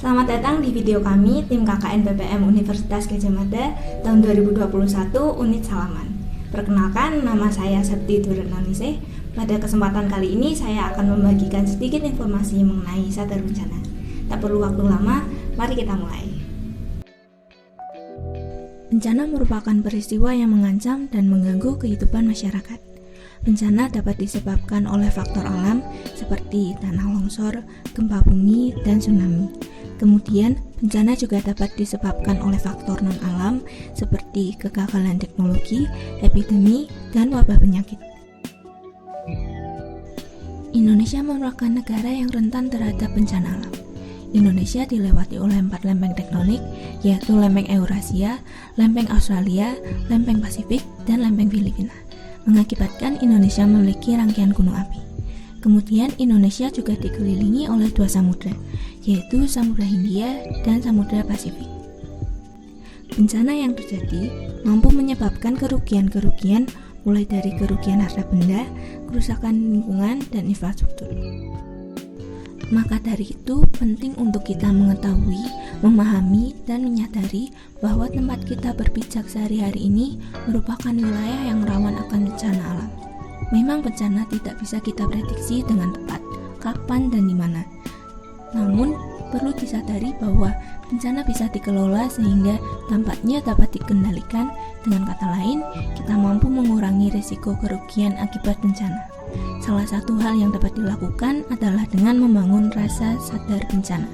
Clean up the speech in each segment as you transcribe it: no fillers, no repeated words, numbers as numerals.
Selamat datang di video kami, tim KKN PPM Universitas Gadjah Mada tahun 2021 Unit Salaman. Perkenalkan, nama saya Septi Durenalise. Pada kesempatan kali ini saya akan membagikan sedikit informasi mengenai sadar bencana. Tak perlu waktu lama, mari kita mulai. Bencana merupakan peristiwa yang mengancam dan mengganggu kehidupan masyarakat. Bencana dapat disebabkan oleh faktor alam seperti tanah longsor, gempa bumi, dan tsunami. Kemudian, bencana juga dapat disebabkan oleh faktor non-alam seperti kegagalan teknologi, epidemi, dan wabah penyakit. Indonesia merupakan negara yang rentan terhadap bencana alam. Indonesia dilewati oleh 4 lempeng tektonik, yaitu lempeng Eurasia, lempeng Australia, lempeng Pasifik, dan lempeng Filipina, mengakibatkan Indonesia memiliki rangkaian gunung api. Kemudian Indonesia juga dikelilingi oleh 2 samudra, yaitu Samudra Hindia dan Samudra Pasifik. Bencana yang terjadi mampu menyebabkan kerugian-kerugian mulai dari kerugian harta benda, kerusakan lingkungan, dan infrastruktur. Maka dari itu penting untuk kita mengetahui, memahami, dan menyadari bahwa tempat kita berpijak sehari-hari ini merupakan wilayah yang rawan akan bencana alam. Memang bencana tidak bisa kita prediksi dengan tepat kapan dan di mana. Namun perlu disadari bahwa bencana bisa dikelola sehingga dampaknya dapat dikendalikan. Dengan kata lain, kita mampu mengurangi risiko kerugian akibat bencana. Salah satu hal yang dapat dilakukan adalah dengan membangun rasa sadar bencana.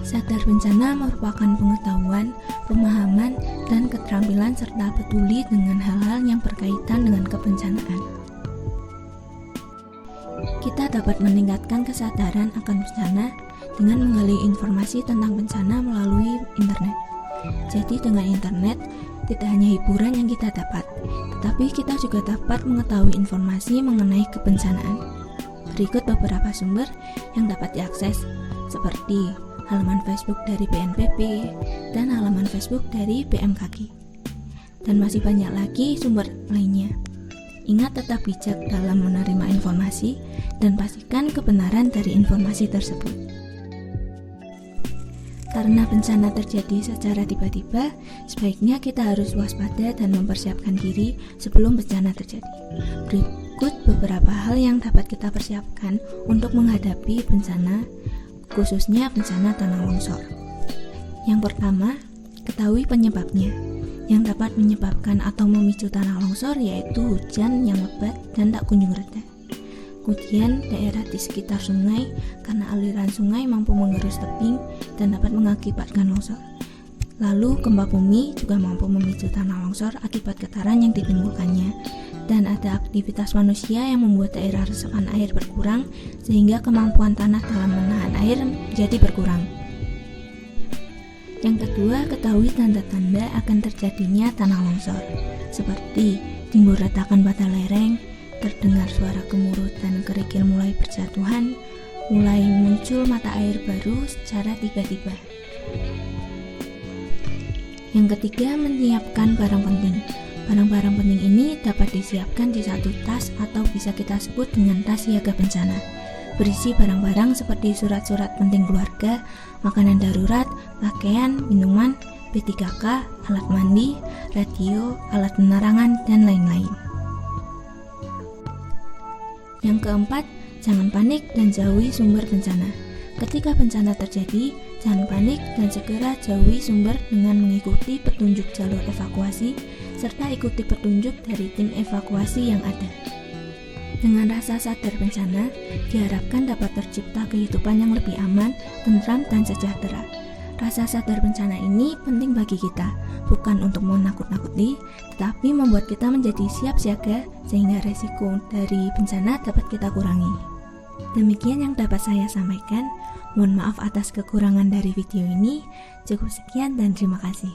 Sadar bencana merupakan pengetahuan, pemahaman, dan keterampilan serta peduli dengan hal-hal yang berkaitan dengan kebencanaan. Kita dapat meningkatkan kesadaran akan bencana dengan menggali informasi tentang bencana melalui internet. Jadi dengan internet, tidak hanya hiburan yang kita dapat, tetapi kita juga dapat mengetahui informasi mengenai kebencanaan. Berikut beberapa sumber yang dapat diakses, seperti halaman Facebook dari BNPB dan halaman Facebook dari BMKG. Dan masih banyak lagi sumber lainnya. Ingat tetap bijak dalam menerima informasi dan pastikan kebenaran dari informasi tersebut. Karena bencana terjadi secara tiba-tiba, sebaiknya kita harus waspada dan mempersiapkan diri sebelum bencana terjadi. Berikut beberapa hal yang dapat kita persiapkan untuk menghadapi bencana, khususnya bencana tanah longsor. Yang pertama, ketahui penyebabnya. Yang dapat menyebabkan atau memicu tanah longsor yaitu hujan yang lebat dan tak kunjung reda. Kemudian daerah di sekitar sungai, karena aliran sungai mampu mengerus tebing dan dapat mengakibatkan longsor. Lalu gempa bumi juga mampu memicu tanah longsor akibat getaran yang ditimbulkannya. Dan ada aktivitas manusia yang membuat daerah resapan air berkurang sehingga kemampuan tanah dalam menahan air menjadi berkurang. Yang kedua, ketahui tanda-tanda akan terjadinya tanah longsor, seperti timbul retakan pada lereng, terdengar suara gemuruh dan kerikil mulai berjatuhan, mulai muncul mata air baru secara tiba-tiba. Yang ketiga, menyiapkan barang penting. Barang-barang penting ini dapat disiapkan di satu tas atau bisa kita sebut dengan tas siaga bencana. Berisi barang-barang seperti surat-surat penting keluarga, makanan darurat, pakaian, minuman, P3K, alat mandi, radio, alat penerangan, dan lain-lain. Yang keempat, jangan panik dan jauhi sumber bencana. Ketika bencana terjadi, jangan panik dan segera jauhi sumber dengan mengikuti petunjuk jalur evakuasi serta ikuti petunjuk dari tim evakuasi yang ada. Dengan rasa sadar bencana, diharapkan dapat tercipta kehidupan yang lebih aman, tentram, dan sejahtera. Rasa sadar bencana ini penting bagi kita, bukan untuk menakut-nakuti, tetapi membuat kita menjadi siap siaga sehingga resiko dari bencana dapat kita kurangi. Demikian yang dapat saya sampaikan. Mohon maaf atas kekurangan dari video ini. Cukup sekian dan terima kasih.